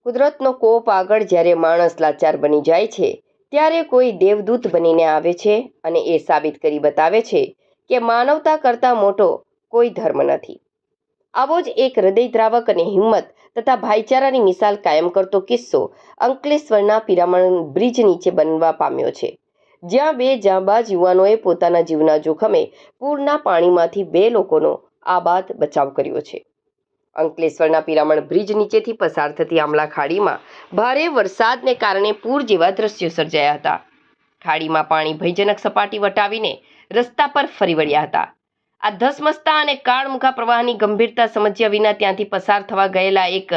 કુદરતનો કોપ આગળ જ્યારે માણસ લાચાર બની જાય છે ત્યારે કોઈ દેવદૂત બનીને આવે છે અને એ સાબિત કરી બતાવે છે કે માનવતા કરતાં મોટો કોઈ ધર્મ નથી. આવો જ એક હૃદયદ્રાવક અને હિંમત તથા ભાઈચારાની મિસાલ કાયમ કરતો કિસ્સો અંકલેશ્વરના પિરામણ બ્રિજ નીચે બનવા પામ્યો છે, જ્યાં બે જાંબાજ યુવાનોએ પોતાના જીવના જોખમે પૂરના પાણીમાંથી 2 લોકોનો આબાદ બચાવ કર્યો છે. અંકલેશ્વરના પિરામણ બ્રિજ નીચેથી પસાર થતી આમલા ખાડીમાં ભારે વરસાદને કારણે પૂર જેવા દ્રશ્યો સર્જાયા હતા. ખાડીમાં પાણી ભયજનક સપાટી વટાવીને રસ્તા પર ફરી વળ્યા હતા. આ ધસમસતા અને કાળમુખા પ્રવાહની ગંભીરતા સમજ્યા વિના ત્યાંથી પસાર થવા ગયેલા એક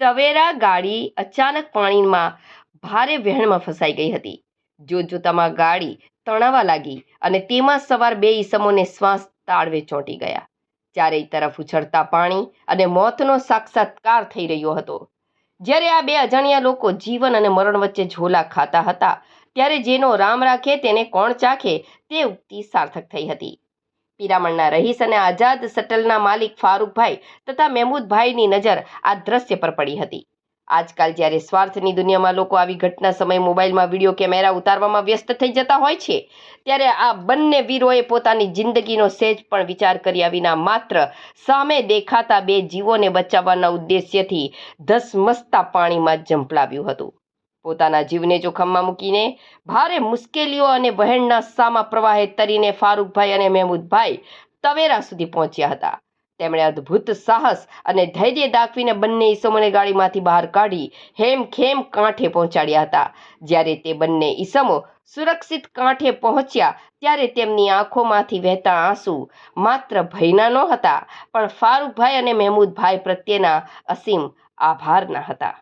તવેરા ગાડી અચાનક પાણીમાં ભારે વહેણમાં ફસાઈ ગઈ હતી. જોતજોતામાં ગાડી તણાવા લાગી અને તેમાં સવાર 2 ઈસમોને શ્વાસ તાળવે ચોંટી ગયા. ચારેય તરફ ઉછળતા પાણી અને મોતનો સાક્ષાત્કાર થઈ રહ્યો હતો. જ્યારે આ 2 અજાણ્યા લોકો જીવન અને મરણ વચ્ચે ઝોલા ખાતા હતા ત્યારે જેનો રામ રાખે તેને કોણ ચાખે તે ઉક્તિ સાર્થક થઈ હતી. પિરામણના રહીશ અને આઝાદ શટલના માલિક ફારૂકભાઈ તથા મહેમૂદભાઈની નજર આ દ્રશ્ય પર પડી હતી. આજકાલ જ્યારે સ્વાર્થની દુનિયામાં લોકો આવી ઘટના સમયે મોબાઈલમાં વિડીયો કેમેરા ઉતારવામાં વ્યસ્ત થઈ જતા હોય છે, ત્યારે આ બંને વીરોએ પોતાની જિંદગીનો સહેજ પણ વિચાર કર્યા વિના માત્ર સામે દેખાતા 2 જીવોને બચાવવાના ઉદ્દેશ્યથી ધસમસતા પાણીમાં ઝંપલાવ્યું હતું. પોતાના જીવને જોખમમાં મૂકીને ભારે મુશ્કેલીઓ અને વહેણના સામા પ્રવાહે તરીને ફારૂકભાઈ અને મહેમૂદભાઈ તવેરા સુધી પહોંચ્યા હતા. તેમણે અદ્ભુત સાહસ અને ધૈર્ય દાખવીને બંને ઈસમોને ગાડીમાંથી બહાર કાઢી હેમખેમ કાંઠે પહોંચાડ્યા હતા. જ્યારે તે બંને ઈસમો સુરક્ષિત કાંઠે પહોંચ્યા ત્યારે તેમની આંખોમાંથી વહેતા આંસુ માત્ર ભયના ન હતા, પણ ફારૂકભાઈ અને મહેમૂદભાઈ પ્રત્યેના અસીમ આભારના હતા.